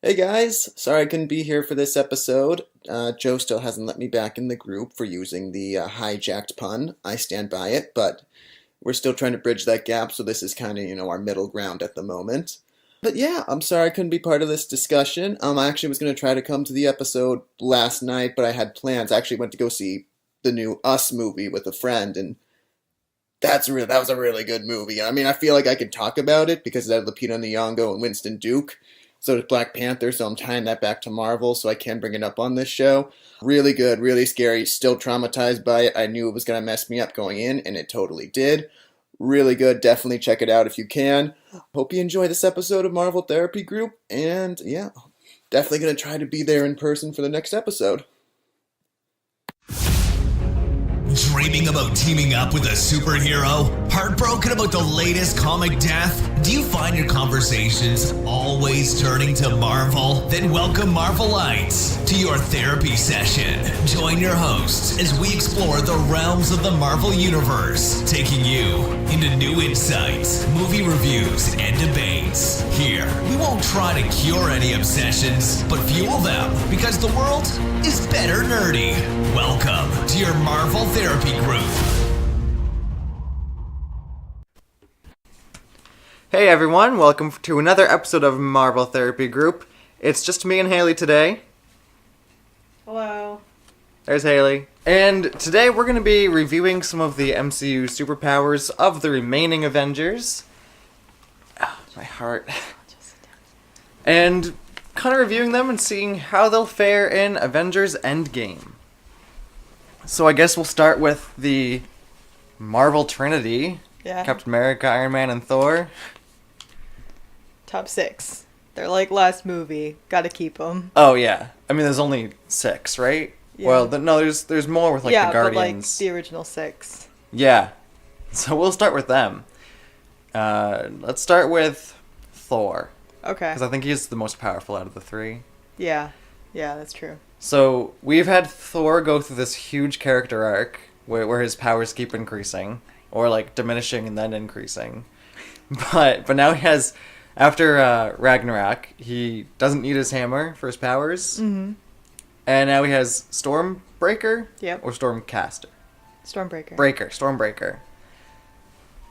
Hey guys, sorry I couldn't be here for this episode. Joe still hasn't let me back in the group for using the hijacked pun. I stand by it, but we're still trying to bridge that gap, so this is kind of, our middle ground at the moment. But yeah, I'm sorry I couldn't be part of this discussion. I actually was going to try to come to the episode last night, but I had plans. I actually went to go see the new Us movie with a friend, and that was a really good movie. I mean, I feel like I could talk about it because it had Lupita Nyong'o and Winston Duke. So does Black Panther, so I'm tying that back to Marvel, so I can bring it up on this show. Really good, really scary, still traumatized by it. I knew it was going to mess me up going in, and it totally did. Really good, definitely check it out if you can. Hope you enjoy this episode of Marvel Therapy Group, and yeah, definitely going to try to be there in person for the next episode. Dreaming about teaming up with a superhero? Heartbroken about the latest comic death? Do you find your conversations always turning to Marvel? Then welcome Marvelites to your therapy session. Join your hosts as we explore the realms of the Marvel Universe, taking you into new insights, movie reviews, and debates. Here, we won't try to cure any obsessions, but fuel them, because the world is better nerdy. Welcome to your Marvel Therapy Group. Hey everyone, welcome to another episode of Marvel Therapy Group. It's just me and Haley today. Hello. There's Haley. And today we're going to be reviewing some of the MCU superpowers of the remaining Avengers. Oh, my heart. And kind of reviewing them and seeing how they'll fare in Avengers Endgame. So I guess we'll start with the Marvel Trinity. Yeah. Captain America, Iron Man, and Thor. Top 6. They're like last movie. Gotta keep them. Oh yeah, I mean there's only 6, right? Yeah. Well, no, there's more with the But like Guardians. the original 6. Yeah, so we'll start with them. Let's start with Thor, Okay. because I think he's the most powerful out of the 3. Yeah. Yeah, that's true. So we've had Thor go through this huge character arc where his powers keep increasing, or like diminishing and then increasing. But now he has, after Ragnarok, he doesn't need his hammer for his powers. Mm-hmm. And now he has Stormbreaker? Yep. Or Stormcaster? Stormbreaker.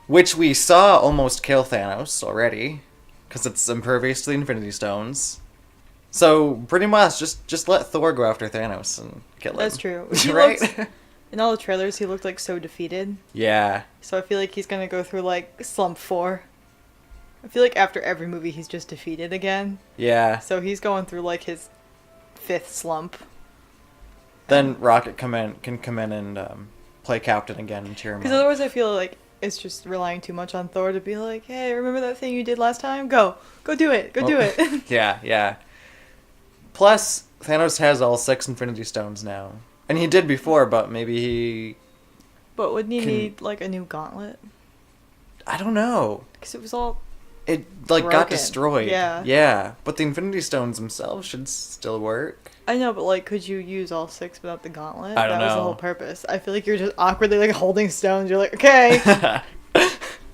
Which we saw almost kill Thanos already, because it's impervious to the Infinity Stones. So, pretty much, just let Thor go after Thanos and kill him. That's true. Right? In all the trailers, he looked like so defeated. Yeah. So I feel like he's gonna go through like slump 4. I feel like after every movie, he's just defeated again. Yeah. So he's going through like his 5th slump. Then Rocket can come in and play captain again and cheer him Because up. otherwise I feel like it's just relying too much on Thor to be like, hey, remember that thing you did last time? Go do it. Go do it. Yeah. Plus, Thanos has all 6 Infinity Stones now. And he did before, but maybe he... But wouldn't he need like a new gauntlet? I don't know. Because it was all... It, like, got broken. destroyed. Yeah. Yeah, but the Infinity Stones themselves should still work. I know, but like, could you use all 6 without the gauntlet? I don't That was the know. whole purpose. I feel like you're just awkwardly like holding stones. You're like, okay.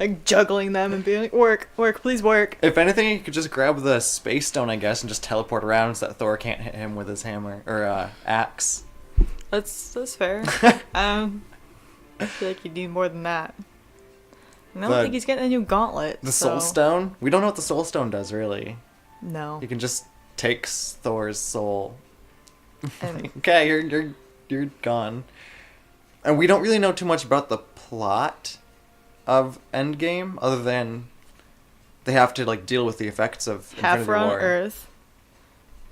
Like juggling them and being like, work, please work. If anything, you could just grab the Space Stone, I guess, and just teleport around so that Thor can't hit him with his hammer, or axe. That's fair. I feel like you need more than that. And I don't The- think he's getting a new gauntlet. The so... Soul Stone? We don't know what the Soul Stone does, really. No. You can just take Thor's soul. And Okay, you're gone. And we don't really know too much about the plot of Endgame, other than they have to like deal with the effects of half Infinity are on War. Earth,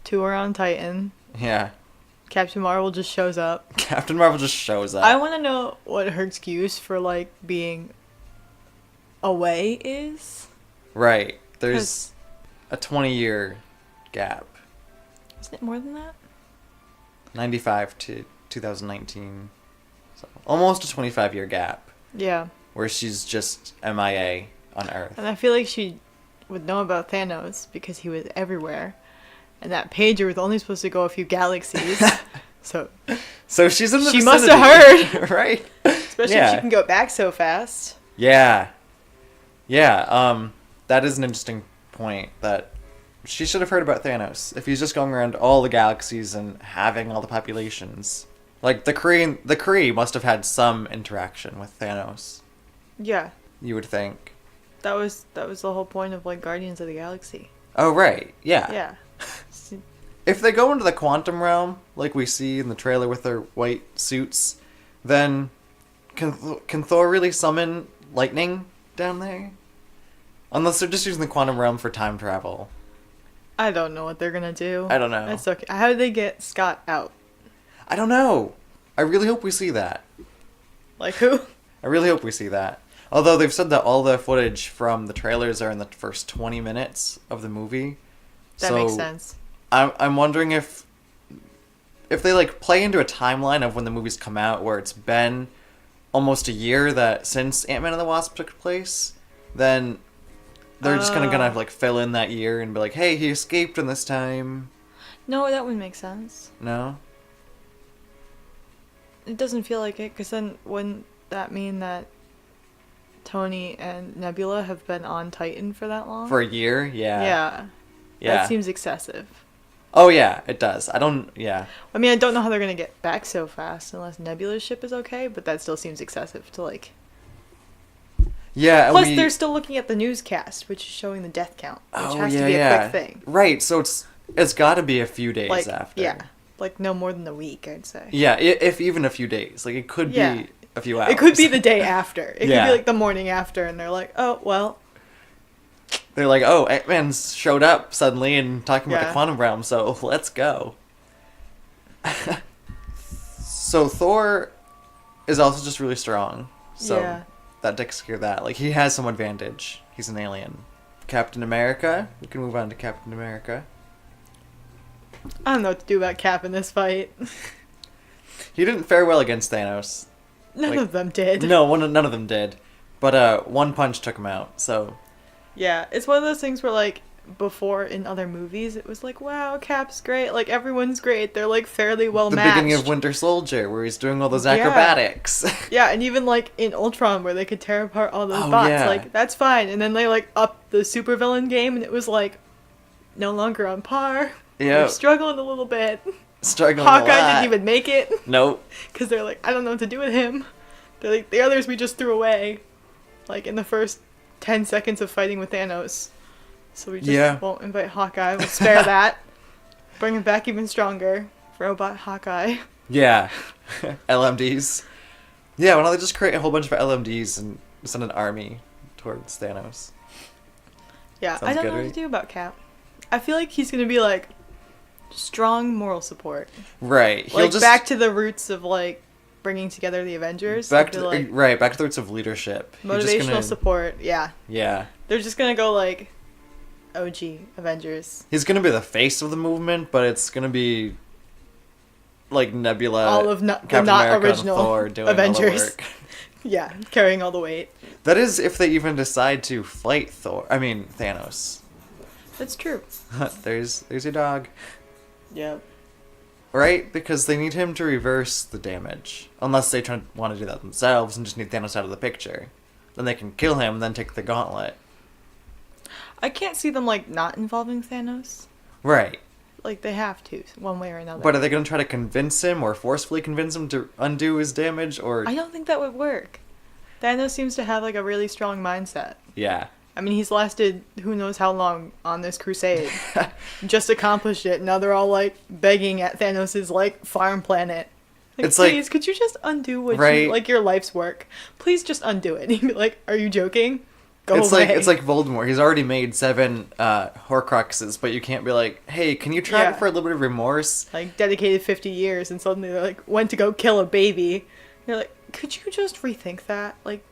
2 are on Titan. Yeah. Captain Marvel just shows up. Captain Marvel just shows up. I want to know what her excuse for like being away is. Right. There's a 20-year gap. Isn't it more than that? 95 to 2019. So almost a 25-year gap Yeah. where she's just MIA on Earth. And I feel like she would know about Thanos because he was everywhere. And that pager was only supposed to go a few galaxies. So she's in the she vicinity. must have heard. Right? Especially if she can go back so fast. Yeah. That is an interesting point, that she should have heard about Thanos. If he's just going around all the galaxies and having all the populations. Like, the Kree must have had some interaction with Thanos, Yeah, you would think. that was the whole point of like Guardians of the Galaxy. Oh, right. Yeah. Yeah. If they go into the quantum realm, like we see in the trailer with their white suits, then can Thor really summon lightning down there? Unless they're just using the quantum realm for time travel. I don't know what they're gonna do. I don't know. That's okay. How did they get Scott out? I don't know. I really hope we see that. Like who? I really hope we see that. Although they've said that all the footage from the trailers are in the first 20 minutes of the movie. That makes sense. I'm wondering if they like play into a timeline of when the movies come out where it's been almost a year that since Ant-Man and the Wasp took place, then they're just gonna like fill in that year and be like, hey, he escaped in this time. No, that would make sense. No? It doesn't feel like it, because then wouldn't that mean that Tony and Nebula have been on Titan for that long? For a year? Yeah. Yeah. Yeah. That seems excessive. Oh yeah, it does. Yeah. I mean, I don't know how they're gonna get back so fast unless Nebula's ship is okay, but that still seems excessive to like. Yeah. Plus, they're still looking at the newscast, which is showing the death count, which has to be a quick thing. Right. So it's got to be a few days Like, after. yeah, like no more than a week, I'd say. Yeah, if even a few days. Like it could be a few hours. It could be the day after. It could Yeah. be like the morning after, and they're like, "Oh well." They're like, oh, Ant-Man's showed up suddenly and talking about the Yeah. quantum realm, so let's go. So Thor is also just really strong. So Yeah. that takes care of that. Like, he has some advantage. He's an alien. Captain America. We can move on to Captain America. I don't know what to do about Cap in this fight. He didn't fare well against Thanos. None Like, of them did. No, none of them did. But one punch took him out, so... Yeah, it's one of those things where, like, before in other movies, it was like, wow, Cap's great. Like, everyone's great. They're, like, fairly well The matched. beginning of Winter Soldier, where he's doing all those Yeah. acrobatics. Yeah, and even, like, in Ultron, where they could tear apart all those Oh, bots. yeah. Like, that's fine. And then they, like, upped the supervillain game, and it was, like, no longer on par. Yeah. They're struggling a little bit. Struggling a Hawkeye lot. didn't even make it. Nope. Because they're like, I don't know what to do with him. They're like, the others we just threw away. Like, in the first 10 seconds of fighting with Thanos. So we just won't invite Hawkeye. We'll spare that. Bring him back even stronger. Robot Hawkeye. Yeah. LMDs. Yeah, why don't they just create a whole bunch of LMDs and send an army towards Thanos? Yeah, Sounds I don't good, know what right? to do about Cap. I feel like he's going to be, like, strong moral support. Right. He'll Like, just back to the roots of, like, bringing together the Avengers. back I to feel like back to the roots of leadership. He's just motivational gonna- support. Yeah. Yeah. They're just going to go, like, OG Avengers. He's gonna be the face of the movement, but it's gonna be like Nebula, All of the Captain not America, original and Thor doing Avengers. all the work. Yeah, carrying all the weight. That is, if they even decide to fight Thanos. That's true. there's your dog. Yep. Right? Because they need him to reverse the damage. Unless they want to do that themselves and just need Thanos out of the picture. Then they can kill him and then take the gauntlet. I can't see them, like, not involving Thanos. Right. Like, they have to, one way or another. But are they going to try to convince him or forcefully convince him to undo his damage? Or I don't think that would work. Thanos seems to have, like, a really strong mindset. Yeah. I mean, he's lasted who knows how long on this crusade. Just accomplished it. Now they're all, like, begging at Thanos' like, farm planet. Like, It's like- please, could you just undo what Right. you, like, your life's work? Please just undo it. And he'd be like, are you joking? Go It's away. like Voldemort. He's already made 7 Horcruxes, but you can't be like, hey, can you try Yeah. it for a little bit of remorse? Like, dedicated 50 years, and suddenly they're like, went to go kill a baby. You're like, could you just rethink that? Like,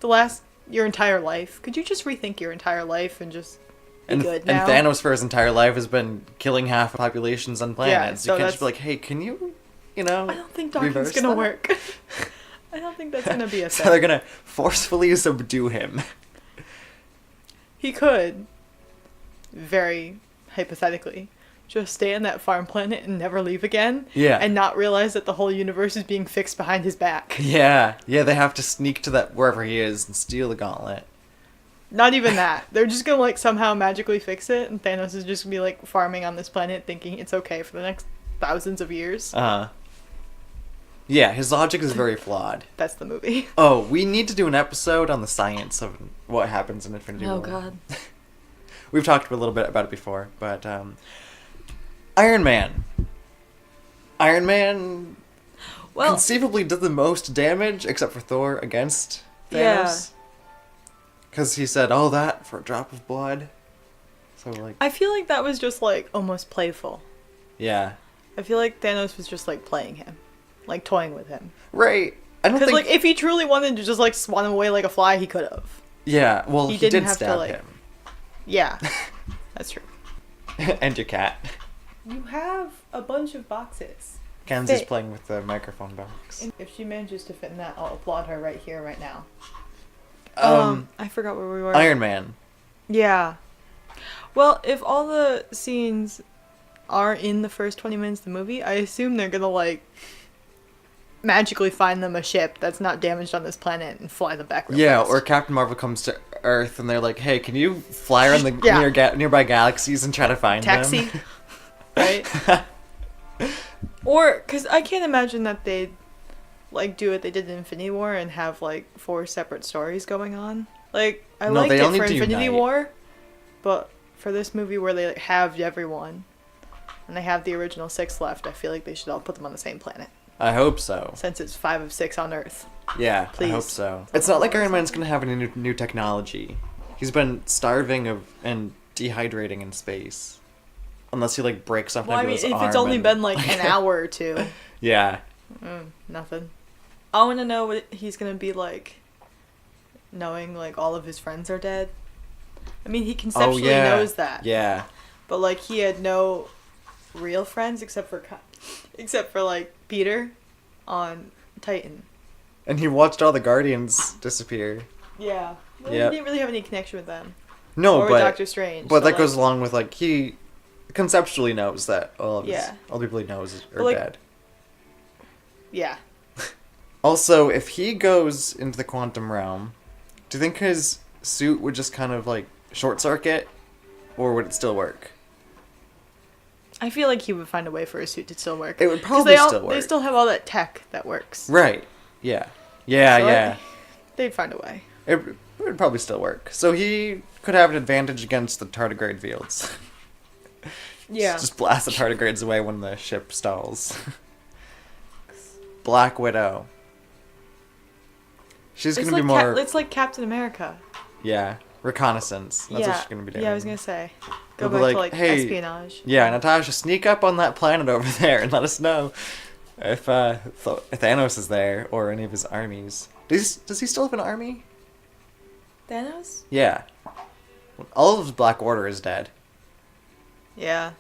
your entire life. Could you just rethink your entire life and just be good now? And Thanos for his entire life has been killing half the populations on planets. so You can't just be that's- like, hey, can you I don't think docking's reverse gonna that? work. I don't think that's gonna be a So thing. they're gonna forcefully subdue him. He could, very hypothetically, just stay on that farm planet and never leave again. Yeah. And not realize that the whole universe is being fixed behind his back. Yeah, they have to sneak to that wherever he is and steal the gauntlet. Not even that. They're just gonna like somehow magically fix it, and Thanos is just gonna be like farming on this planet, thinking it's okay for the next thousands of years. Yeah, his logic is very flawed. That's the movie. Oh, we need to do an episode on the science of what happens in Infinity War. Oh God. We've talked a little bit about it before, but Iron Man. Iron Man conceivably did the most damage, except for Thor, against Thanos. Because he said, "Oh, that for a drop of blood." So like, I feel like that was just like almost playful. yeah. I feel like Thanos was just like playing him, like toying with him. Right. I don't Because think. like if he truly wanted to just like swan him away like a fly, he could have. Yeah. Well, He he didn't did have to, stab like- him. Yeah, that's true. And your cat. You have a bunch of boxes. Kenzie's Fit. playing with the microphone box. If she manages to fit in that, I'll applaud her right here, right now. I forgot where we were. Iron Man. Yeah. Well, if all the scenes are in the first 20 minutes of the movie, I assume they're gonna, like, magically find them a ship that's not damaged on this planet and fly them back real Yeah, fast. or Captain Marvel comes to Earth and they're like, "Hey, can you fly around the Yeah. nearby galaxies and try to find Taxi. them?" Right? Or, because I can't imagine that they'd, like, do what they did in Infinity War and have, like, 4 separate stories going on. Like, I No, liked they it all for need to Infinity unite. War, but for this movie where they like, halved everyone, and they have the original 6 left, I feel like they should all put them on the same planet. I hope so. Since it's 5 of 6 on Earth. Yeah, Please. I hope so. It's not like Iron Man's gonna have any new technology. He's been starving and dehydrating in space. Unless he, like, breaks off Well, I mean, Nebula's if arm it's only and- been, like, an hour or 2. Yeah. Nothing. I want to know what he's going to be like, knowing, like, all of his friends are dead. I mean, he conceptually knows that. Yeah. But, like, he had no real friends except for, like, Peter on Titan. And he watched all the Guardians disappear. Yeah. Well, Yep. he didn't really have any connection with them. No, or but with Doctor Strange. but so, that like, goes along with, like, he conceptually knows that all the people he knows are But, like, dead. Yeah. Also, if he goes into the quantum realm, do you think his suit would just kind of, like, short circuit? Or would it still work? I feel like he would find a way for his suit to still work. It would 'Cause probably still They work. still have all that tech that works. Right. Yeah. Yeah, So yeah. They'd find a way. It would probably still work. So he could have an advantage against the tardigrade fields. Yeah. Just blast the tardigrades away when the ship stalls. Black Widow. She's It's gonna like be more... it's like Captain America. Yeah. Reconnaissance. That's what she's gonna be doing. Yeah, I was gonna say. Go They'll be back to like, like "Hey, espionage. Yeah, Natasha, sneak up on that planet over there and let us know if Thanos is there or any of his armies. Does he still have an army? Thanos? Yeah. All of his Black Order is dead. Yeah.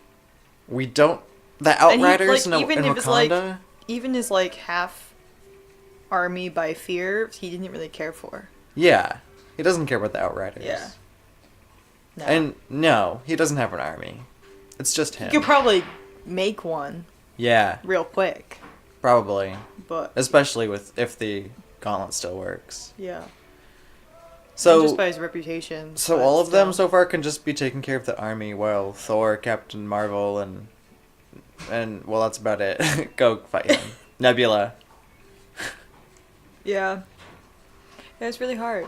We don't... The And he, Outriders like, in even if it's, like, Wakanda... Even his like half army by fear, he didn't really care for. Yeah. He doesn't care about the Outriders. Yeah. No. And no, he doesn't have an army. It's just him. you could probably make one Yeah, real quick, probably. but Especially if the gauntlet still works. yeah. So... just by his reputation. So but all of them still. so far can just be taking care of the army, while Thor, Captain Marvel, and well, that's about it. Go fight him. Nebula. Yeah. Yeah, it's really hard.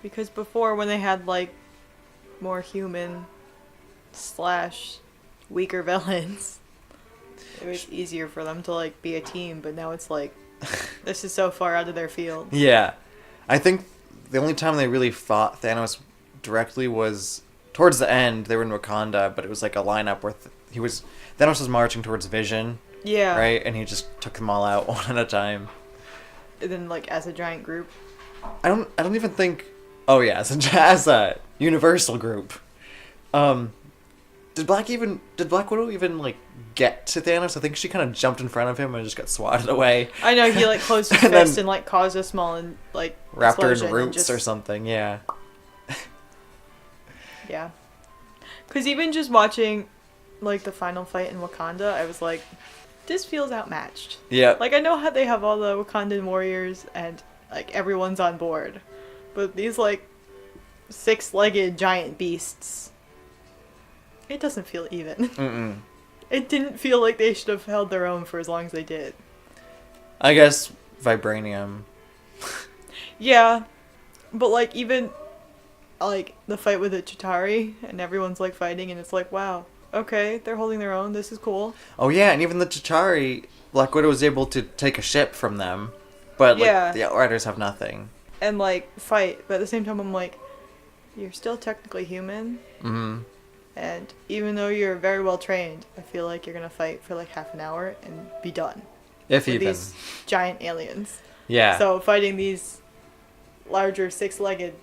Because before, when they had, like, more human / weaker villains, it was easier for them to, like, be a team, but now it's like, this is so far out of their field. Yeah, I think the only time they really fought Thanos directly was towards the end. They were in Wakanda, but it was like a lineup where Thanos was marching towards Vision, Yeah. right, and he just took them all out one at a time. And then, like, as a giant group. I don't even think. Oh yeah, as a universal group. Did Black Widow even like get to Thanos? I think she kind of jumped in front of him and just got swatted away. I know, he, like, closed his And then- fist and, like, caused a small, like, Wrapped her explosion in and roots just- or something. Yeah. Yeah. Because even just watching, like, the final fight in Wakanda, I was like, this feels outmatched. Yeah. Like, I know how they have all the Wakandan warriors and, like, everyone's on board. But these, like, six-legged giant beasts. It doesn't feel even. Mm-mm. It didn't feel like they should have held their own for as long as they did. I guess vibranium. Yeah, but like even like the fight with the Chitauri and everyone's like fighting and it's like, wow, okay, they're holding their own. This is cool. Oh yeah, and even the Chitauri, Black Widow was able to take a ship from them, but like Yeah. the Outriders have nothing. And like fight, but at the same time I'm like, you're still technically human. Mm-hmm. And even though you're very well trained, I feel like you're gonna fight for like half an hour and be done. If with even. these giant aliens. Yeah. So fighting these larger six-legged?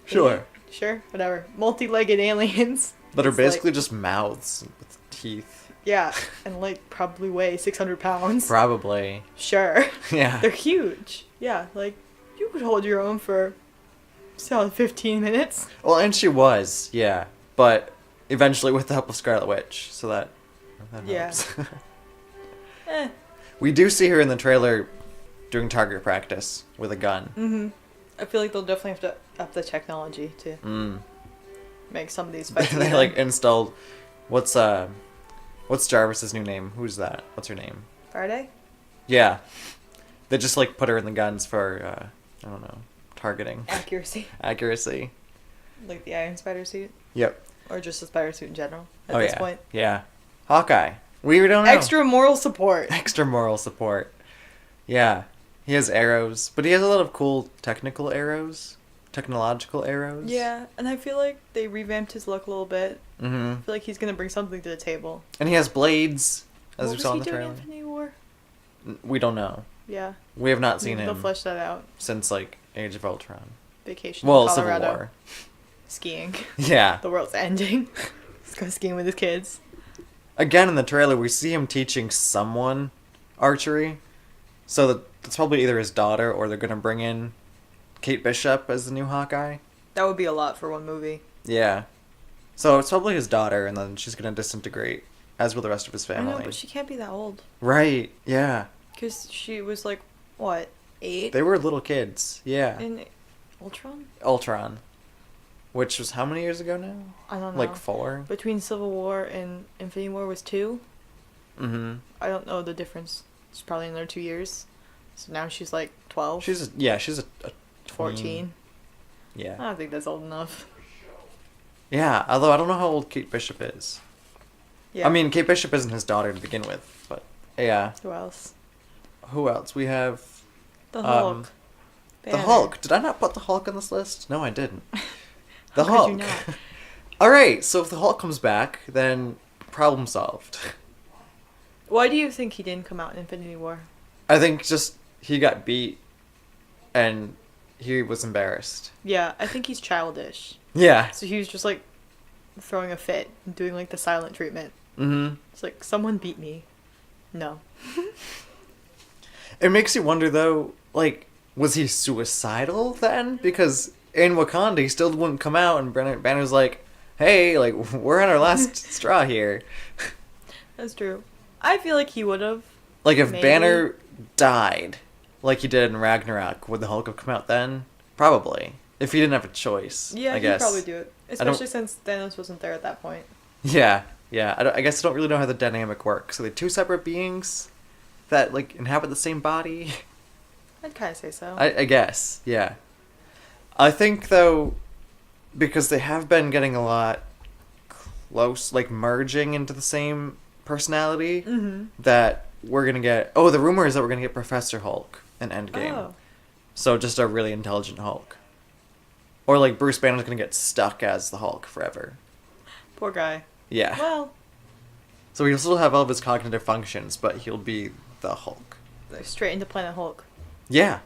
Sure. Sure, whatever. Multi-legged aliens. That are It's basically like, just mouths with teeth. yeah, and like probably weigh 600 pounds. Probably. Sure. Yeah. They're huge. Yeah, like you could hold your own for solid 15 minutes. Well, and she was, yeah. But eventually with the help of Scarlet Witch, so that Yeah. helps. Eh. We do see her in the trailer doing target practice with a gun. Mm-hmm. I feel like they'll definitely have to up the technology to make some of these fights. They like installed what's Jarvis's new name? Who's that? What's her name? Friday? Yeah. They just like put her in the guns for I don't know, targeting. Accuracy. Accuracy. Like the Iron Spider suit? Yep. Or just the spider suit in general at Oh this yeah. point. Yeah. Hawkeye. We don't know. Extra moral support. Extra moral support. Yeah. He has arrows, but he has a lot of cool technological arrows. Yeah, and I feel like they revamped his look a little bit. Mm-hmm. I feel like he's gonna bring something to the table. And he has blades, as What we was saw in he the doing in trailer. Infinity War? We don't know. Yeah. We have not seen Maybe they'll him flesh that out. since like Age of Ultron. Vacation Well, in Civil Colorado. War. Skiing. Yeah. The world's ending. Let's go skiing with his kids. Again in the trailer, we see him teaching someone archery. So that's probably either his daughter or they're gonna bring in Kate Bishop as the new Hawkeye. That would be a lot for one movie. Yeah. So it's probably his daughter, and then she's gonna disintegrate, as will the rest of his I family. know, but she can't be that old. Right, yeah. Because she was like, what, 8? They were little kids, yeah. In Ultron? Ultron. Which was how many years ago now? I don't know. Like 4? Between Civil War and Infinity War was 2. Mm-hmm. I don't know the difference. It's probably another 2 years. So now she's like 12. She's a 14. tween. I Yeah. don't think that's old enough. Yeah, although I don't know how old Kate Bishop is. Yeah. I mean, Kate Bishop isn't his daughter to begin with, but yeah. Who else? Who else? We have The Hulk. the Banner. Hulk. Did I not put the Hulk on this list? No, I didn't. The How could you Hulk. not? All right, so if the Hulk comes back, then problem solved. Why do you think he didn't come out in Infinity War? I think just he got beat and he was embarrassed. Yeah, I think he's childish. Yeah. So he was just like throwing a fit and doing like the silent treatment. Mm-hmm. It's like, someone beat me. No. It makes you wonder though, like, was he suicidal then? Because in Wakanda, he still wouldn't come out, and Banner's like, "Hey, like, we're on our last straw here." That's true. I feel like he would have. Like, if Maybe. Banner died, like he did in Ragnarok, would the Hulk have come out then? Probably. If he didn't have a choice, Yeah, I he'd guess. probably do it. don't- Especially since Thanos wasn't there at that point. Yeah, yeah. I guess I don't really know how the dynamic works. So they're two separate beings that, like, inhabit the same body? I'd kind of say so. I guess, yeah. I think, though, because they have been getting a lot close, like, merging into the same personality, Mm-hmm. that we're gonna get... Oh, the rumor is that we're gonna get Professor Hulk in Endgame. Oh. So just a really intelligent Hulk. Or, like, Bruce Banner's gonna get stuck as the Hulk forever. Poor guy. Yeah. Well, So he'll still have all of his cognitive functions, but he'll be the Hulk. straight into Planet Hulk. Yeah.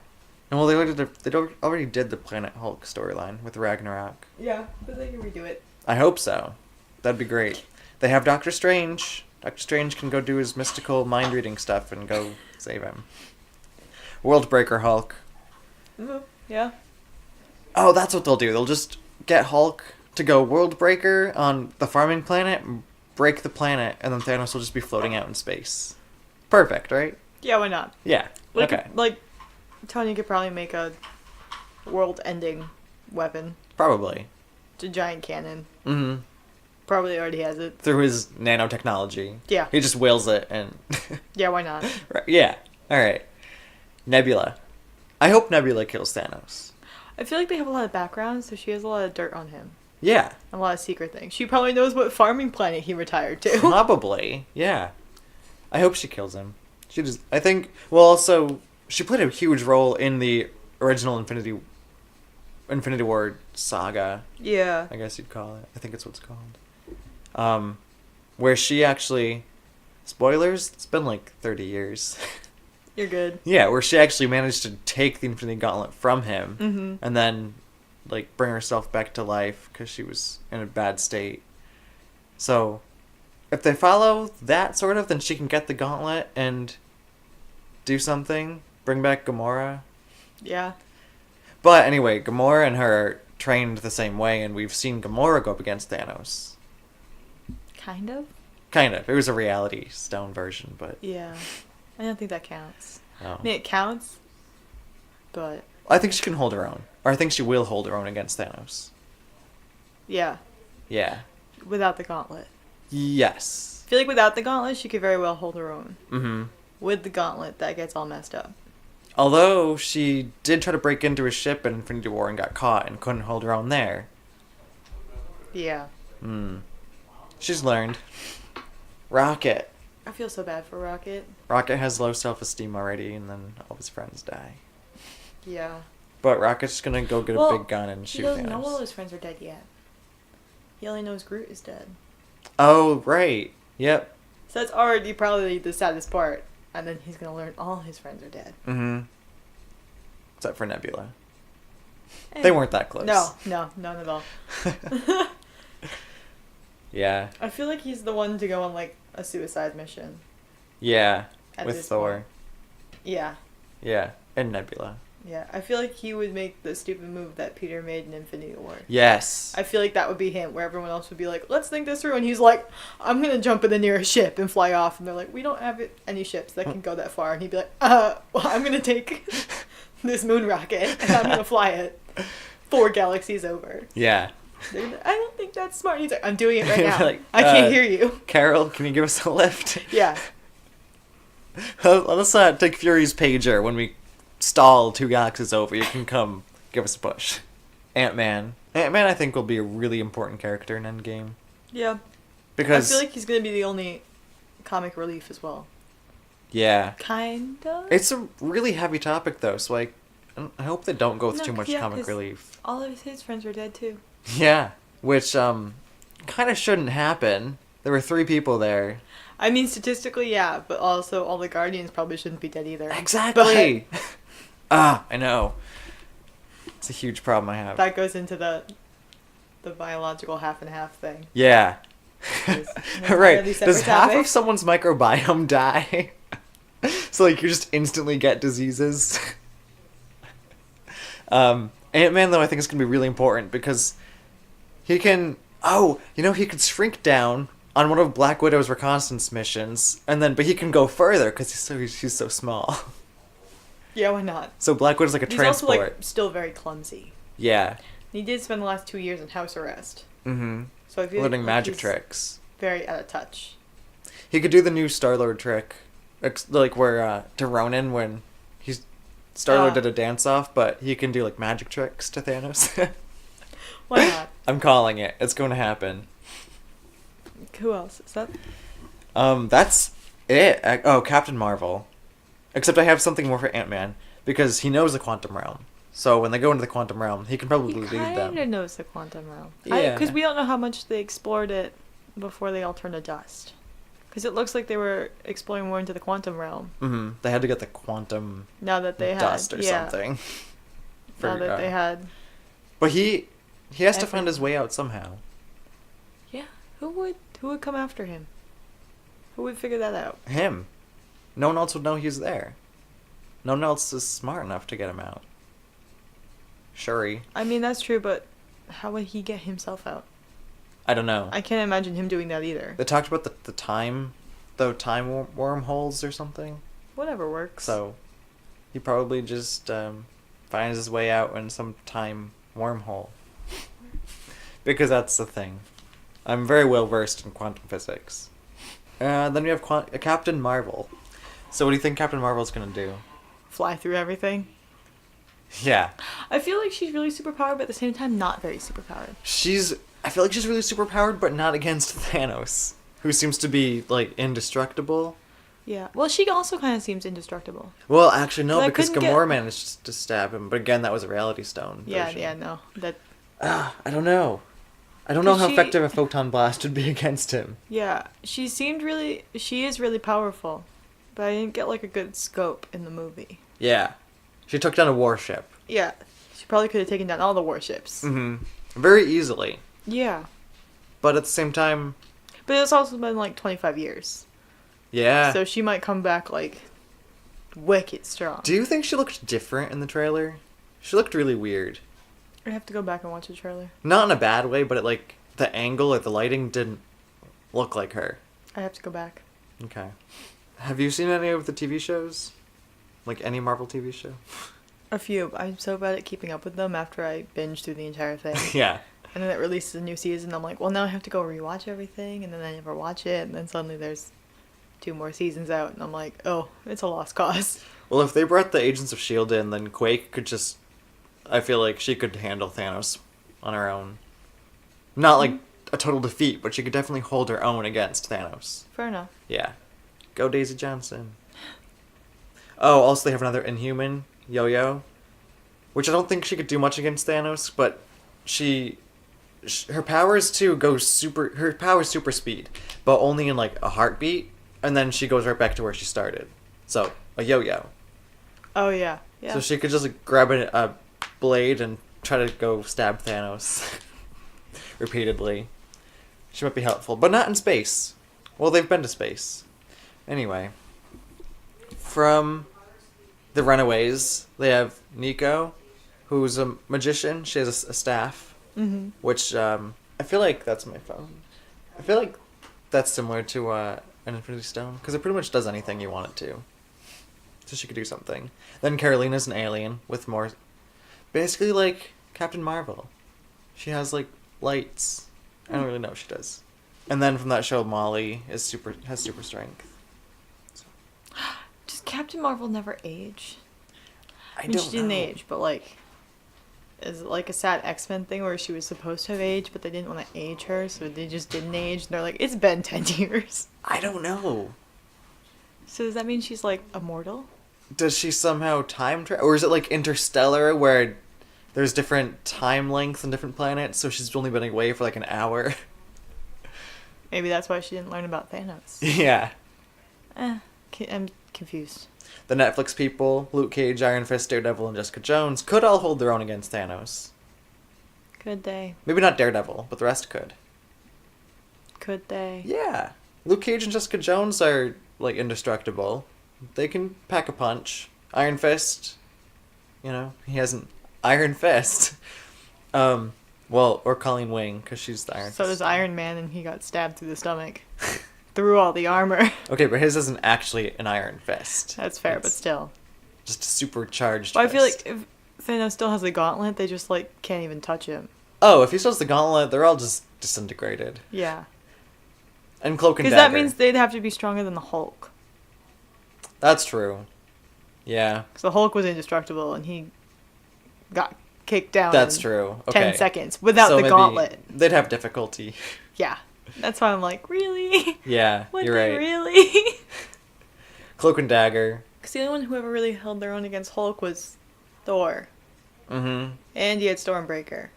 And well, they already did the Planet Hulk storyline with Ragnarok. Yeah, but they can redo it. I hope so. That'd be great. They have Doctor Strange. Doctor Strange can go do his mystical mind reading stuff and go save him. Worldbreaker Hulk. Mm-hmm. Yeah. Oh, that's what they'll do. They'll just get Hulk to go Worldbreaker on the farming planet, break the planet, and then Thanos will just be floating out in space. Perfect, right? Yeah, why not? Yeah. Like, Okay. Like, Tony could probably make a world-ending weapon. Probably. It's a giant cannon. Mm-hmm. Probably already has it. Through his nanotechnology. Yeah. He just wields it and... Yeah, why not? Right, yeah. Alright. Nebula. I hope Nebula kills Thanos. I feel like they have a lot of background, so she has a lot of dirt on him. Yeah. A lot of secret things. She probably knows what farming planet he retired to. Probably. Yeah. I hope she kills him. She just... I think... Well, also, she played a huge role in the original Infinity War saga. Yeah. I guess you'd call it. I think it's what it's called. Where she actually... Spoilers? It's been like 30 years. You're good. Yeah, where she actually managed to take the Infinity Gauntlet from him, and then, like, bring herself back to life because she was in a bad state. So, if they follow that sort of, then she can get the Gauntlet and do something, bring back Gamora. Yeah. But anyway, Gamora and her are trained the same way, and we've seen Gamora go up against Thanos. Kind of? Kind of. It was a Reality Stone version, but... Yeah. I don't think that counts. Oh. I mean, it counts, but... I think she can hold her own. Or I think she will hold her own against Thanos. Yeah. Yeah. Without the gauntlet. Yes. I feel like without the gauntlet, she could very well hold her own. Mm-hmm. With the gauntlet, that gets all messed up. Although she did try to break into his ship in Infinity War and got caught and couldn't hold her own there. Yeah. She's learned. Rocket. I feel so bad for Rocket. Rocket has low self-esteem already, and then all his friends die. Yeah. But Rocket's just gonna go get a big gun and shoot he doesn't Thanos. know all his friends are dead yet. He only knows Groot is dead. Oh, right. Yep. So that's already probably the saddest part. And then he's gonna learn all his friends are dead. Mm-hmm. Except for Nebula. Eh. They weren't that close. No, none at all. Yeah. I feel like he's the one to go on, like, a suicide mission. Yeah. At With this Thor. point. Yeah. Yeah. And Nebula. Yeah. I feel like he would make the stupid move that Peter made in Infinity War. Yes. I feel like that would be him, where everyone else would be like, let's think this through. And he's like, I'm going to jump in the nearest ship and fly off. And they're like, we don't have any ships that can go that far. And he'd be like, well, I'm going to take this moon rocket and I'm going to fly it 4 galaxies over. Yeah. I don't think that's smart. And he's like, I'm doing it right now. Like, I can't hear you. Carol, can you give us a lift? Yeah. Let's take Fury's pager when we stall 2 galaxies over. You can come give us a push. Ant-Man. Ant-Man, I think, will be a really important character in Endgame. Yeah. Because... I feel like he's going to be the only comic relief as well. Yeah. Kind of? It's a really heavy topic, though, so I hope they don't go with too much 'cause comic relief. All of his friends were dead, too. Yeah. Which, kind of shouldn't happen. There were 3 people there. I mean, statistically, yeah, but also all the Guardians probably shouldn't be dead either. Exactly! I know. It's a huge problem I have. That goes into the biological half and half thing. Yeah. Right. Does Does half of someone's microbiome die? So, like, you just instantly get diseases? Ant-Man, though, I think is going to be really important because he can... Oh, he could shrink down on one of Black Widow's reconnaissance missions, but he can go further because he's so small. Yeah, why not? So Black Widow's like a transport. He's also, like, still very clumsy. Yeah. He did spend the last 2 years in house arrest. Mm-hmm. So I feel learning like magic he's tricks. very out of touch. He could do the new Star-Lord trick, like where to Ronin when Star-Lord did a dance-off, but he can do like magic tricks to Thanos. Why not? I'm calling it. It's going to happen. Who else is that? That's it. Oh, Captain Marvel. Except I have something more for Ant-Man because he knows the quantum realm. So when they go into the quantum realm, he can probably lead them. He kind of knows the quantum realm. Yeah. Because we don't know how much they explored it before they all turned to dust. Because it looks like they were exploring more into the quantum realm. Mm-hmm. They had to get the quantum now that they dust had, or something. Now that they had... But he has to find his way out somehow. Yeah. Who would come after him? Who would figure that out? Him. No one else would know he's there. No one else is smart enough to get him out. Shuri. I mean, that's true, but how would he get himself out? I don't know. I can't imagine him doing that either. They talked about the time wormholes or something. Whatever works. So, he probably just finds his way out in some time wormhole. Because that's the thing. I'm very well versed in quantum physics. Then we have Captain Marvel. So what do you think Captain Marvel's gonna do? Fly through everything. Yeah. I feel like she's really superpowered, but at the same time not very superpowered. I feel like she's really superpowered, but not against Thanos, who seems to be, like, indestructible. Yeah. Well, she also kind of seems indestructible. Well, actually, no, I because couldn't Gamora managed to stab him, but again, that was a Reality Stone Yeah, version. yeah, no. I don't know. I don't know how She- effective a photon blast would be against him. Yeah, she is really powerful, but I didn't get, like, a good scope in the movie. Yeah. She took down a warship. Yeah. She probably could have taken down all the warships. Mm-hmm. Very easily. Yeah. But at the same time, But it's also been, like, 25 years. yeah. So she might come back, like, wicked strong. Do you think she looked different in the trailer? She looked really weird. I have to go back and watch the trailer. Not in a bad way, but like the angle or the lighting didn't look like her. I have to go back. Okay. Have you seen any of the TV shows? Like any Marvel TV show? A few, but I'm so bad at keeping up with them after I binge through the entire thing. Yeah. And then it releases a new season. I'm like, well, now I have to go rewatch everything, and then I never watch it, and then suddenly there's 2 more seasons out, and I'm like, oh, it's a lost cause. Well, if they brought the Agents of S.H.I.E.L.D. in, then Quake could just... I feel like she could handle Thanos on her own. Not like a total defeat, but she could definitely hold her own against Thanos. Fair enough. Yeah. Go Daisy Johnson. Oh, also they have another Inhuman, Yo-Yo. Which I don't think she could do much against Thanos, but her power is to go her power is super speed, but only in like a heartbeat, and then she goes right back to where she started. So, a yo-yo. Oh, yeah. Yeah. So she could just like, grab a blade and try to go stab Thanos repeatedly. She might be helpful, but not in space. Well, they've been to space. Anyway. From the Runaways, they have Nico, who's a magician. She has a staff, which I feel like that's my phone. I feel like that's similar to an Infinity Stone, because it pretty much does anything you want it to. So she could do something. Then Carolina's an alien with more... Basically like Captain Marvel. She has like lights. I don't really know what she does. And then from that show, Molly has super strength. Does Captain Marvel never age? I I mean, don't she didn't know. age, but like... Is it like a sad X-Men thing where she was supposed to have aged, but they didn't want to age her, so they just didn't age, and they're like, it's been 10 years. I don't know. So does that mean she's like immortal? Does she somehow time travel? Or is it like Interstellar where there's different time lengths and different planets, so she's only been away for like an hour? Maybe that's why she didn't learn about Thanos. Yeah. I'm confused. The Netflix people, Luke Cage, Iron Fist, Daredevil, and Jessica Jones, could all hold their own against Thanos. Could they? Maybe not Daredevil, but the rest could. Could they? Yeah. Luke Cage and Jessica Jones are, like, indestructible. They can pack a punch. Iron Fist, you know, he has an Iron Fist. Well, or Colleen Wing, because she's the Iron Fist. So does Iron Man, and he got stabbed through the stomach. Through all the armor. Okay, but his isn't actually an Iron Fist. That's fair, but It's still. just a supercharged But I feel fist. like if Thanos still has the gauntlet, they just, like, can't even touch him. Oh, if he still has the gauntlet, they're all just disintegrated. Yeah. And Cloak and Because Dagger. that means they'd have to be stronger than the Hulk. That's true. Yeah. Because the Hulk was indestructible, and he got kicked down That's in true. Okay. 10 seconds without So the maybe gauntlet. They'd have difficulty. Yeah. That's why I'm like, really? Yeah, Would you're they right. really? Cloak and Dagger. Because the only one who ever really held their own against Hulk was Thor. Mm-hmm. And he had Stormbreaker.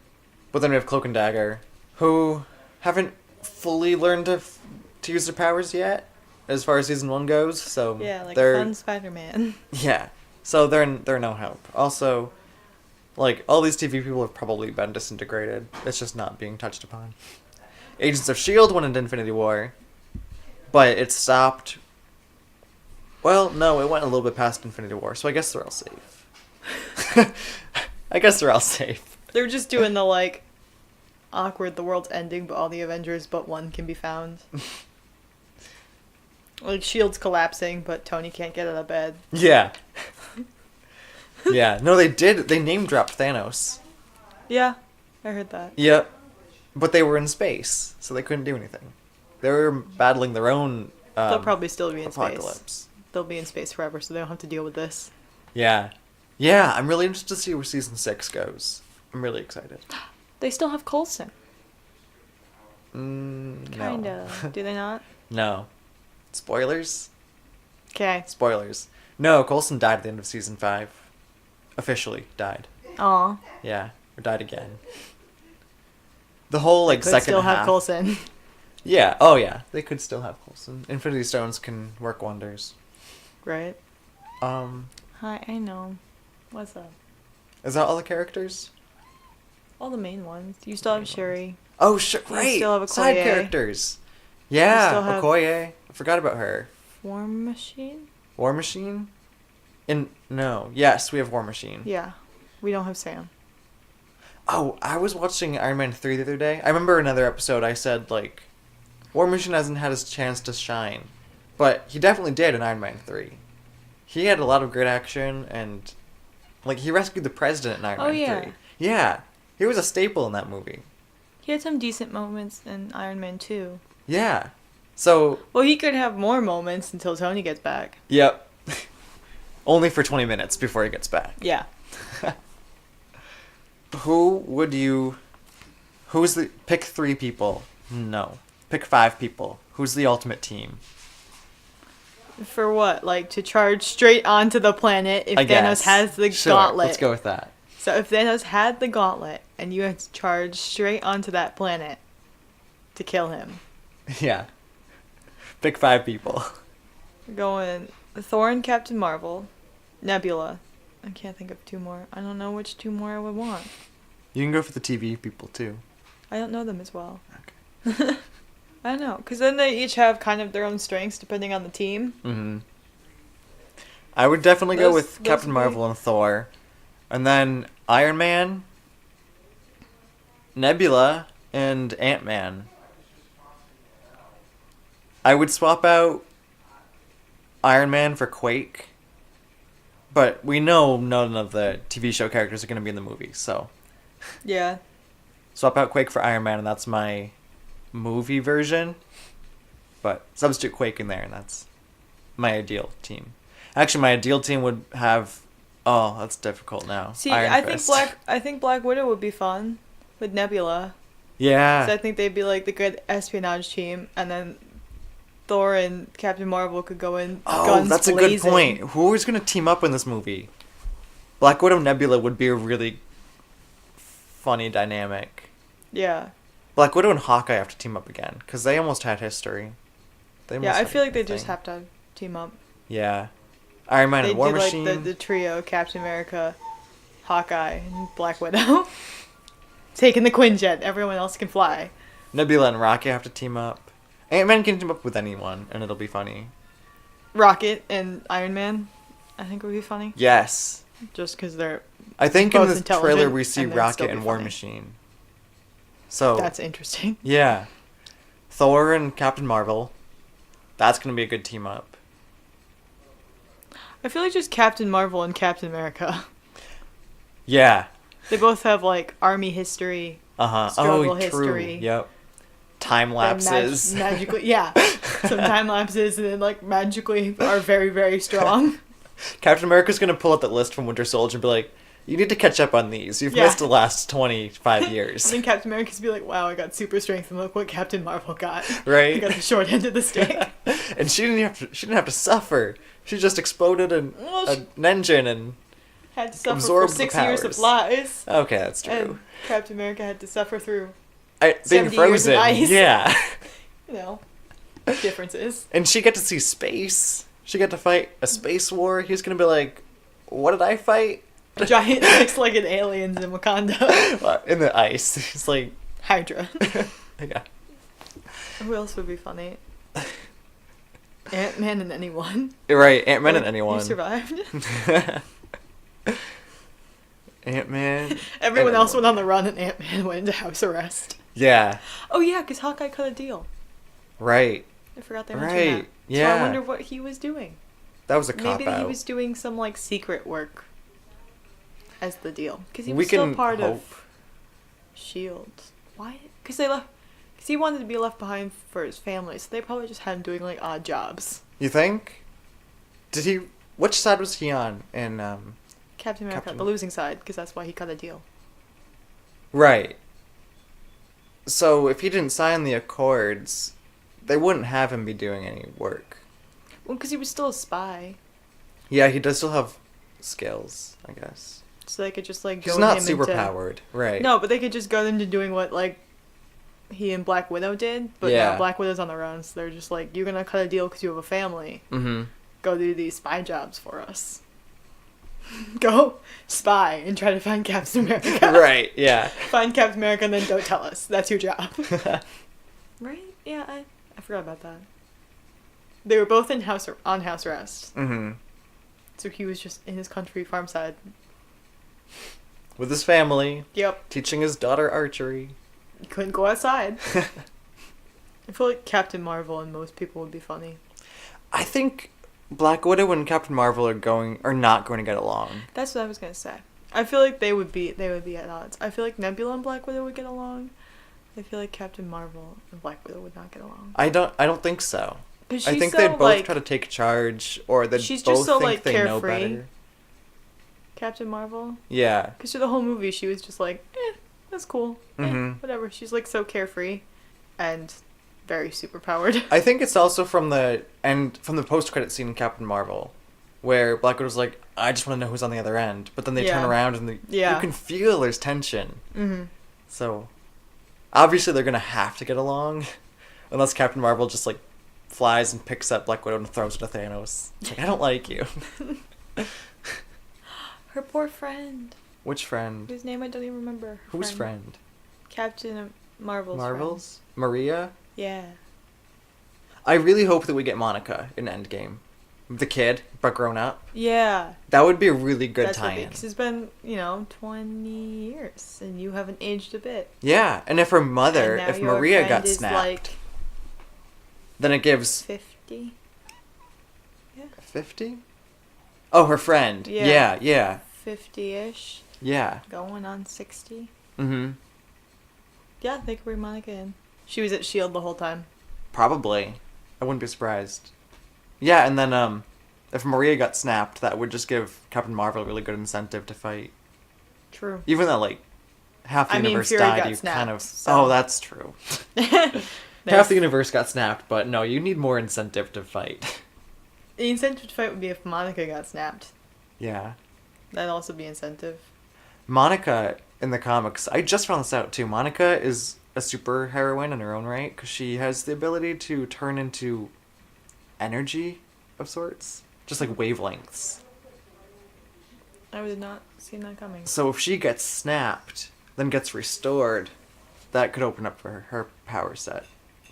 But then we have Cloak and Dagger, who haven't fully learned to use their powers yet, as far as season 1 goes. So Yeah, like they're fun Spider-Man. yeah. So they're no help. Also, like all these TV people have probably been disintegrated. It's just not being touched upon. Agents of S.H.I.E.L.D. went into Infinity War, but it stopped. Well, no, it went a little bit past Infinity War, so I guess they're all safe. I guess they're all safe. They're just doing the, like, awkward, the world's ending, but all the Avengers but one can be found. Like, S.H.I.E.L.D.'s collapsing, but Tony can't get out of bed. Yeah. Yeah. No, they did. They name dropped Thanos. Yeah, I heard that. Yep. But they were in space, so they couldn't do anything. They were battling their own They'll probably still be in apocalypse. space. They'll be in space forever, so they don't have to deal with this. Yeah. Yeah, I'm really interested to see where season 6 goes. I'm really excited. They still have Coulson. No. Kinda. Do they not? No. Spoilers? Okay. Spoilers. No, Coulson died at the end of season 5. Officially died. Aw. Yeah. Or died again. The whole, like, Could second still half. have Coulson. Yeah. Oh, yeah. They could still have Coulson. Infinity Stones can work wonders. Right? Um, Hi, I know. What's up? is that all the characters? All the main ones. You still have Sherry. Oh, You right. still have Side Okoye. characters. Yeah, still have- Okoye. I forgot about her. War Machine? War Machine? No. Yes, we have War Machine. Yeah. We don't have Sam. Oh, I was watching Iron Man 3 the other day. I remember another episode I said, like, War Machine hasn't had his chance to shine. But he definitely did in Iron Man 3. He had a lot of great action, and, like, he rescued the president in Iron Man 3. yeah. Yeah. He was a staple in that movie. He had some decent moments in Iron Man 2. Yeah. So, Well, he could have more moments until Tony gets back. yep. Only for 20 minutes before he gets back. Yeah. Pick 3 people. No. Pick 5 people. Who's the ultimate team? For what? Like, to charge straight onto the planet if I Thanos guess. has the Sure, gauntlet. let's go with that. So if Thanos had the gauntlet and you had to charge straight onto that planet to kill him, Yeah. Pick 5 people. we're going Thor and Captain Marvel, Nebula. I can't think of 2 more. I don't know which 2 more I would want. You can go for the TV people too. I don't know them as well. Okay. I don't know, because then they each have kind of their own strengths depending on the team. Mm-hmm. I would definitely go Those with Captain would be- Marvel and Thor. And then Iron Man, Nebula, and Ant-Man. I would swap out Iron Man for Quake. But we know none of the TV show characters are going to be in the movie, so Yeah. swap out Quake for Iron Man, and that's my movie version. But substitute Quake in there, and that's my ideal team. Actually, my ideal team would have... Oh, that's difficult now. See, Iron I Fist. think Black Widow would be fun with Nebula. Yeah. 'Cause I think they'd be like the good espionage team, and then Thor and Captain Marvel could go in guns that's a blazing. good point. Who is going to team up in this movie? Black Widow and Nebula would be a really funny dynamic. Yeah. Black Widow and Hawkeye have to team up again, because they almost had history. They Yeah, almost I had feel like they a just thing. have to team up. Yeah. Iron Man They and War do like Machine. the trio: Captain America, Hawkeye, and Black Widow. Taking the Quinjet, everyone else can fly. Nebula and Rocket have to team up. Ant-Man can team up with anyone, and it'll be funny. Rocket and Iron Man, I think would be funny. Yes. Just because they're I think in Both the trailer intelligent, we see and they'd still Rocket be and War funny. Machine. So, that's interesting. yeah. Thor and Captain Marvel. That's going to be a good team up. I feel like just Captain Marvel and Captain America. Yeah. They both have like army history. Uh-huh. Struggle Oh, true. history. Yep. Time They're lapses. magically, yeah. Some time lapses, and then like magically are very, very strong. Captain America's going to pull out that list from Winter Soldier and be like, you need to catch up on these. You've Yeah. missed the last 25 And years. then Captain America's be like, "Wow, I got super strength, and look what Captain Marvel got. Right? He got the short end of the stick." And she didn't have to suffer. She just exploded an engine and... Had to suffer Absorb for the 6 years of powers. lies. Okay, that's true. And Captain America had to suffer through, Being 70 years of frozen. ice. Yeah. you know, differences. And she got to see space. She got to fight a space war. He was going to be like, what did I fight? A giant six-legged aliens in Wakanda. In the ice. He's like... Hydra. Yeah. Who else would be funny? Ant-Man and anyone. You're right, Ant-Man Like, and anyone. You survived. Ant-Man. Everyone and else anyone. went on the run, and Ant-Man went into house arrest. Yeah, Oh yeah, because Hawkeye cut a deal. right. I forgot they mentioned Right, that. So yeah. I wonder what he was doing. That was a cop Maybe out. he was doing some like secret work as the deal, because he We was still can part hope. of Shield. Why? Because they left. Because he wanted to be left behind for his family, so they probably just had him doing like odd jobs. You think? Did he? Which side was he on in Captain America, the losing side, because that's why he cut a deal. Right. So if he didn't sign the Accords, they wouldn't have him be doing any work. Well, because he was still a spy. Yeah, he does still have skills, I guess. So they could just like He's goad not him super into... powered, right? No, but they could just go into doing what like he and Black Widow did. But now Black Widow's on the run, so they're just like, you're gonna cut a deal because you have a family. Mm-hmm. Go do these spy jobs for us. Go spy and try to find Captain America. Right, yeah. Find Captain America and then don't tell us. That's your job. Right? Yeah, I forgot about that. They were both on house arrest. Mm-hmm. So he was just in his country farm side. With his family. Yep. Teaching his daughter archery. He couldn't go outside. I feel like Captain Marvel and most people would be funny. I think Black Widow and Captain Marvel are not going to get along. That's what I was gonna say. I feel like they would be at odds. I feel like Nebula and Black Widow would get along. I feel like Captain Marvel and Black Widow would not get along. I don't think so. I think so, they'd both like, try to take charge, or they'd she's both just so, think like, they know carefree. better. Captain Marvel. Yeah. Because through the whole movie, she was just like, that's cool. Mhm. Whatever. She's like so carefree, and very super powered. I think it's also from the post-credit scene in Captain Marvel, where Black Widow's like, I just want to know who's on the other end. But then they turn around and you can feel there's tension. Mm-hmm. So, obviously they're going to have to get along. Unless Captain Marvel just, like, flies and picks up Black Widow and throws it at Thanos. It's like, I don't like you. Her poor friend. Which friend? Whose name I don't even remember. Her Whose friend? Captain Marvel's Marvel's? Maria? Friend. Yeah. I really hope that we get Monica in Endgame. The kid, but grown up. Yeah. That would be a really good tie-in. Because it's been, 20 years, and you haven't aged a bit. Yeah, and if her mother, And now if your Maria friend got is, snapped, like, then it gives... 50? 50? Oh, her friend. Yeah. Yeah. 50-ish. Yeah. Going on 60. Mm-hmm. Yeah, they could bring Monica in. She was at S.H.I.E.L.D. the whole time. Probably. I wouldn't be surprised. Yeah, and then if Maria got snapped, that would just give Captain Marvel a really good incentive to fight. True. Even though, like, half the universe Fury died, got you snapped, kind of... so- Oh, that's true. Half the universe got snapped, but no, you need more incentive to fight. The incentive to fight would be if Monica got snapped. Yeah. That'd also be incentive. Monica, in the comics, I just found this out too, Monica is a super heroine in her own right, because she has the ability to turn into energy of sorts. Just like wavelengths. I would have not seen that coming. So if she gets snapped, then gets restored, that could open up for her power set.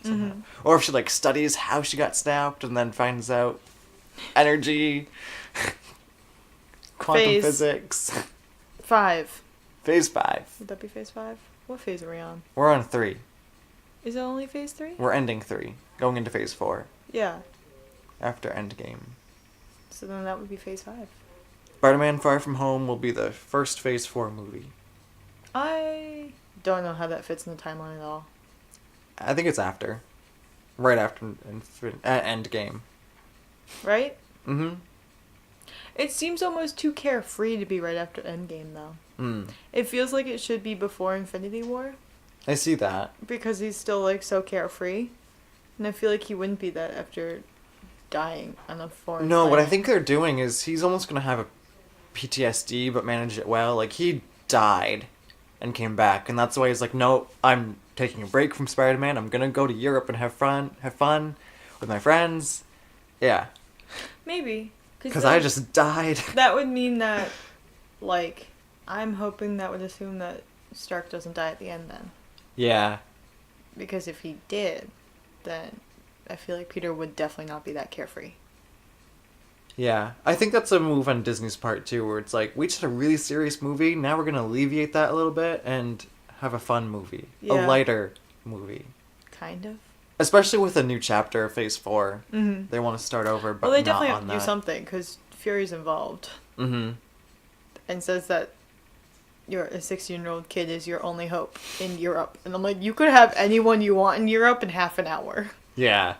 Mm-hmm. Or if she like studies how she got snapped and then finds out energy, quantum Phase. physics. 5. Phase 5. Would that be phase 5? What phase are we on? We're on 3. Is it only phase 3? We're ending 3, going into phase 4 Yeah. after Endgame. So then that would be phase 5. Spider-Man Far From Home will be the first phase 4 movie. I don't know how that fits in the timeline at all. I think it's after. Right after Endgame. Right? Mm-hmm. It seems almost too carefree to be right after Endgame, though. Mm. It feels like it should be before Infinity War, I see that. because he's still, like, so carefree. And I feel like he wouldn't be that after dying on a foreign No, what I planet. think they're doing is he's almost going to have a PTSD but manage it well. Like, he died and came back, and that's why he's like, no, I'm taking a break from Spider-Man. I'm going to go to Europe and have fun with my friends. Yeah. Maybe. Because I just died. That would mean that, like, I'm hoping that would assume that Stark doesn't die at the end then. Yeah. Because if he did, then I feel like Peter would definitely not be that carefree. Yeah. I think that's a move on Disney's part, too, where it's like, we just had a really serious movie, now we're going to alleviate that a little bit and have a fun movie. Yeah. A lighter movie. Kind of. Especially with a new chapter of Phase 4. Mm-hmm. They want to start over, but Well, they not definitely on have to that. do something, because Fury's involved. Mm-hmm. And says that you're a 16-year-old kid is your only hope in Europe. And I'm like, you could have anyone you want in Europe in half an hour. Yeah.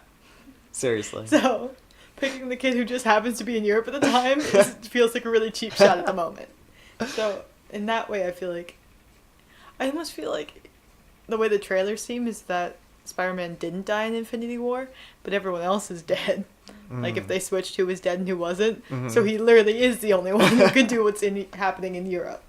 Seriously. So, picking the kid who just happens to be in Europe at the time feels like a really cheap shot at the moment. So, in that way, I almost feel like the way the trailers seem is that Spider-Man didn't die in Infinity War, but everyone else is dead. Like, if they switched who was dead and who wasn't. Mm-hmm. So he literally is the only one who could do what's happening in Europe.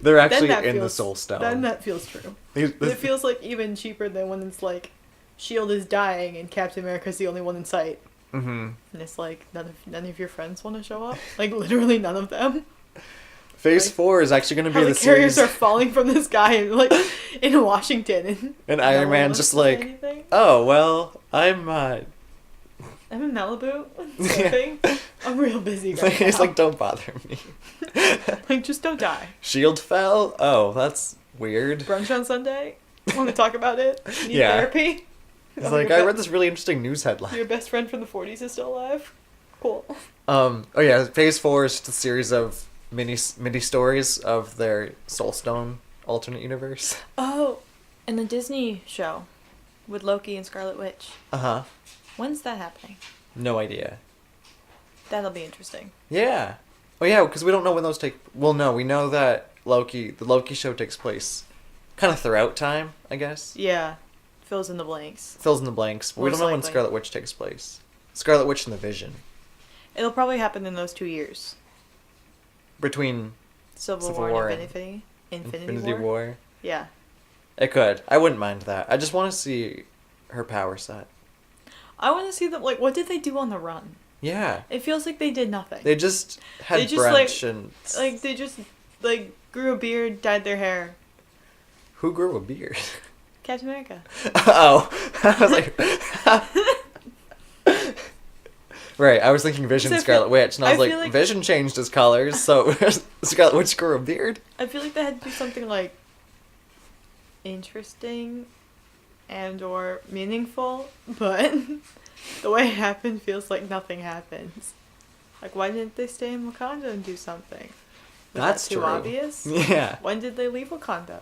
They're actually in the Soul Stone. Then that feels true. It feels like even cheaper than when it's like, S.H.I.E.L.D. is dying and Captain America's the only one in sight. Mm-hmm. And it's like, none of your friends want to show up? Like, literally none of them. Phase 4 is actually going to be the carriers series. Are falling from the sky in Washington. And Iron Man's just like, oh, well, I'm in Malibu surfing. Yeah. I'm real busy right now. He's like, don't bother me. Like, just don't die. S.H.I.E.L.D. fell? Oh, that's weird. Brunch on Sunday? Want to talk about it? Need therapy? He's like, I read this really interesting news headline. Your best friend from the 40s is still alive? Cool. Oh yeah, Phase 4 is just a series of mini stories of their Soul Stone alternate universe. Oh, and the Disney show with Loki and Scarlet Witch. Uh-huh. When's that happening? No idea. That'll be interesting. Yeah. Oh yeah, because we don't know when those take... Well, no, we know that the Loki show takes place kind of throughout time, I guess. Yeah. Fills in the blanks. But we don't know when Scarlet Witch takes place. Scarlet Witch and the Vision. It'll probably happen in those 2 years. Between Civil War and Infinity War? Yeah. It could. I wouldn't mind that. I just want to see her power set. I want to see them, what did they do on the run? Yeah. It feels like they did nothing. They just had brunch and... they just, grew a beard, dyed their hair. Who grew a beard? Captain America. Oh. I was like... Right, I was thinking Vision Scarlet Witch, and I was like, Vision changed his colors, so Scarlet Witch grew a beard? I feel like they had to do something, interesting and or meaningful, but the way it happened feels like nothing happens. Like, why didn't they stay in Wakanda and do something? Was That's that too obvious? Yeah. When did they leave Wakanda?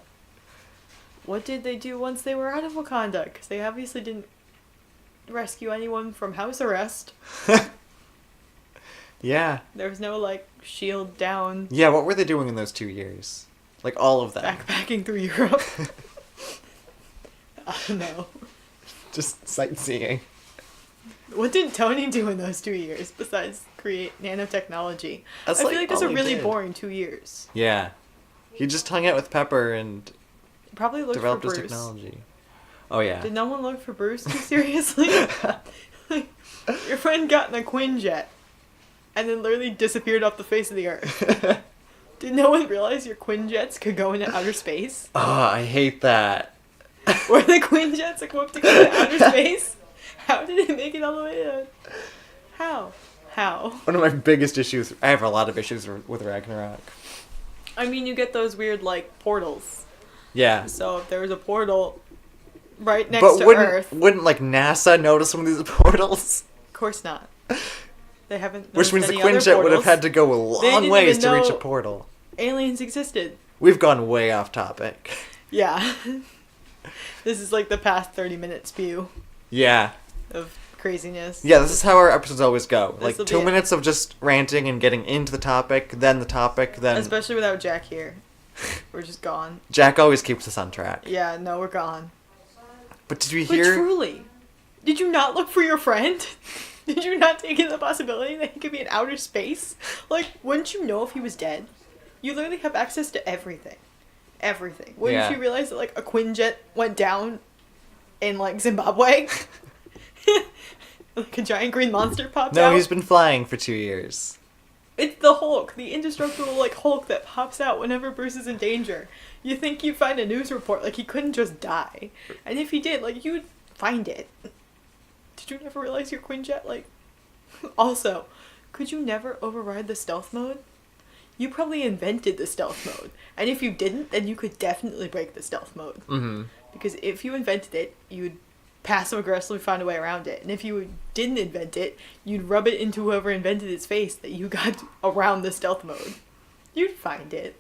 What did they do once they were out of Wakanda? Because they obviously didn't rescue anyone from house arrest. Yeah. There was no, shield down. Yeah, what were they doing in those 2 years? All of them. Backpacking through Europe. I don't know. Just sightseeing. What did Tony do in those 2 years besides create nanotechnology? I feel like that's a really boring 2 years. Yeah. He just hung out with Pepper and probably looked developed for Bruce. His technology. Oh, yeah. Did no one look for Bruce too seriously? Your friend got in a Quinjet and then literally disappeared off the face of the earth. Did no one realize your Quinjets could go into outer space? Oh, I hate that. Were the Quinjets equipped to go into outer space? How did it make it all the way in? How? One of my biggest issues... I have a lot of issues with Ragnarok. I mean, you get those weird, portals. Yeah. So if there was a portal right next to Earth... Wouldn't, NASA notice one of these portals? Of course not. They haven't. Which means the Quinjet would have had to go a long ways to reach a portal. Aliens existed. We've gone way off topic. Yeah. This is the past 30 minute spew. Yeah. Of craziness. Yeah, this is how our episodes always go. This'll 2 minutes of just ranting and getting into the topic, then the topic, then... Especially without Jack here. We're just gone. Jack always keeps us on track. Yeah, no, we're gone. But did we hear... But truly, did you not look for your friend? Did you not take in the possibility that he could be in outer space? Wouldn't you know if he was dead? You literally have access to everything. Everything. Wouldn't you realize that, a Quinjet went down in, Zimbabwe? A giant green monster popped out? No, he's been flying for 2 years. It's the Hulk, the indestructible, Hulk that pops out whenever Bruce is in danger. You think you'd find a news report, he couldn't just die. And if he did, you'd find it. Did you never realize your Quinjet, Also, could you never override the stealth mode? You probably invented the stealth mode. And if you didn't, then you could definitely break the stealth mode. Mm-hmm. Because if you invented it, you'd passive-aggressively find a way around it. And if you didn't invent it, you'd rub it into whoever invented its face that you got around the stealth mode. You'd find it.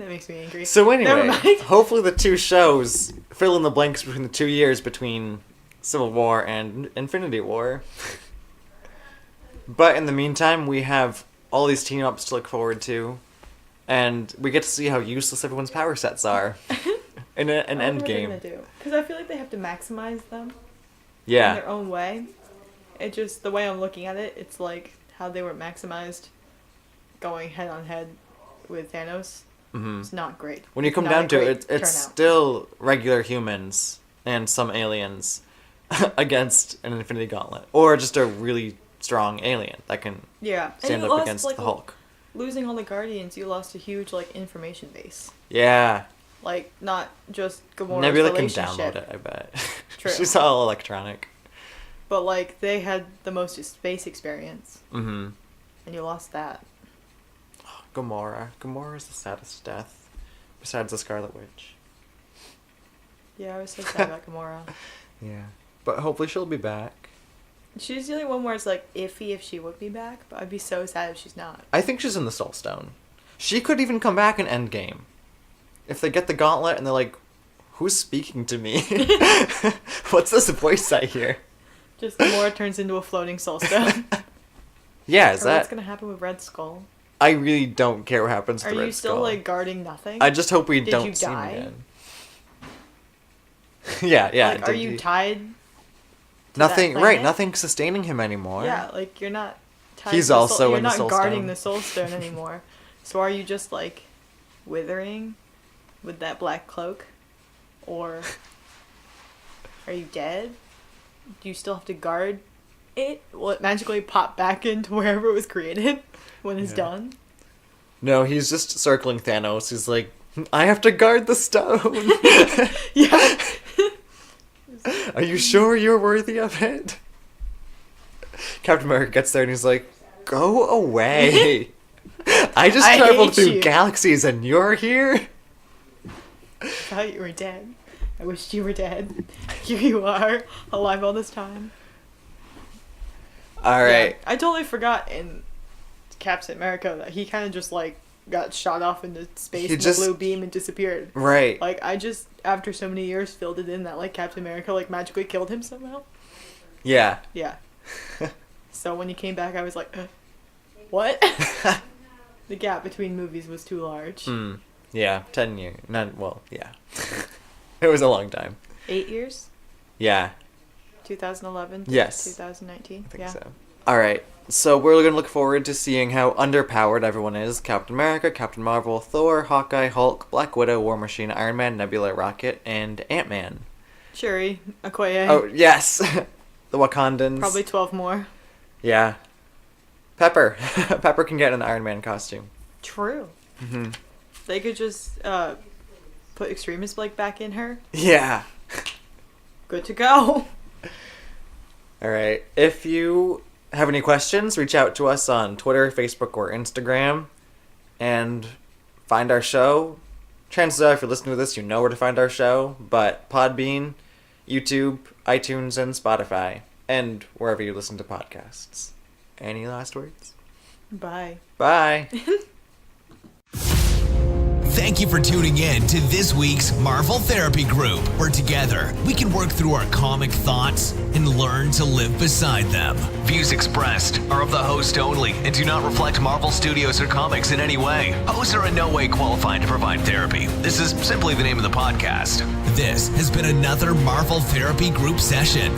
That makes me angry. So Never anyway, mind. hopefully the two shows fill in the blanks between the 2 years between Civil War and Infinity War. But in the meantime, we have all these team-ups to look forward to, and we get to see how useless everyone's power sets are in an Endgame. Because I feel like they have to maximize them in Yeah. their own way. It just, the way I'm looking at it, it's like how they were maximized going head-on-head with Thanos. Hmm. It's not great. When you come Not down a to great it, it's turnout. still regular humans and some aliens against an Infinity Gauntlet. Or just a really strong alien that can Yeah. And stand you up lost, against like, the Hulk. Losing all the Guardians, you lost a huge, like, information base. Yeah. Like, not just Gamora's Nebula can relationship. download it, I bet. True. She's all electronic. But, like, they had the most space experience. Mm-hmm. And you lost that. Gamora. Gamora is the saddest death, besides the Scarlet Witch. Yeah, I was so sad about Gamora. Yeah. But hopefully she'll be back. She's the only one where it's, like, iffy if she would be back, but I'd be so sad if she's not. I think she's in the Soul Stone. She could even come back in Endgame. If they get the gauntlet and they're like, who's speaking to me? What's this voice I hear? Just Gamora turns into a floating soul stone. Yeah, is Or what's that... gonna happen with Red Skull? I really don't care what happens to Are Red you still, Skull. like, guarding nothing? I just hope we Did don't you see him die? again. Yeah. Like, are did you he- tied to Nothing, that right, planet? nothing's sustaining him anymore. Yeah, like, you're not tied He's to the also soul, you're in the not Soul guarding Stone. the soul stone anymore. So are you just, like, withering with that black cloak? Or are you dead? Do you still have to guard it? Will it magically pop back into wherever it was created when it's Yeah. done? No, he's just circling Thanos. He's like, I have to guard the stone. Yeah. Are you sure you're worthy of it? Captain America gets there and he's like, go away. I just I traveled hate through you." galaxies and you're here? I thought you were dead. I wished you were dead. Here you are, alive all this time. Alright. Yeah, I totally forgot in Captain America that he kind of just, like, got shot off into space He in just- a blue beam and disappeared. Right. Like, I just, after so many years, filled it in that, like, Captain America, like, magically killed him somehow. Yeah. Yeah. So when he came back, I was like, what? The gap between movies was too large. Hmm. Yeah, 10 years. Yeah. It was a long time. 8 years? Yeah, 2011 to Yes. 2019? I think Yeah. so. Alright, so we're going to look forward to seeing how underpowered everyone is. Captain America, Captain Marvel, Thor, Hawkeye, Hulk, Black Widow, War Machine, Iron Man, Nebula, Rocket, and Ant-Man. Shuri, Okoye. Oh, yes! The Wakandans. Probably 12 more. Yeah. Pepper. Pepper can get an Iron Man costume. True. Hmm. They could just put Extremis Blake back in her. Yeah. Good to go. Alright, if you have any questions, reach out to us on Twitter, Facebook, or Instagram, and find our show. Chances are, if you're listening to this, you know where to find our show, but Podbean, YouTube, iTunes, and Spotify, and wherever you listen to podcasts. Any last words? Bye. Bye! Thank you for tuning in to this week's Marvel Therapy Group, where together we can work through our comic thoughts and learn to live beside them. Views expressed are of the host only and do not reflect Marvel Studios or comics in any way. Hosts are in no way qualified to provide therapy. This is simply the name of the podcast. This has been another Marvel Therapy Group session.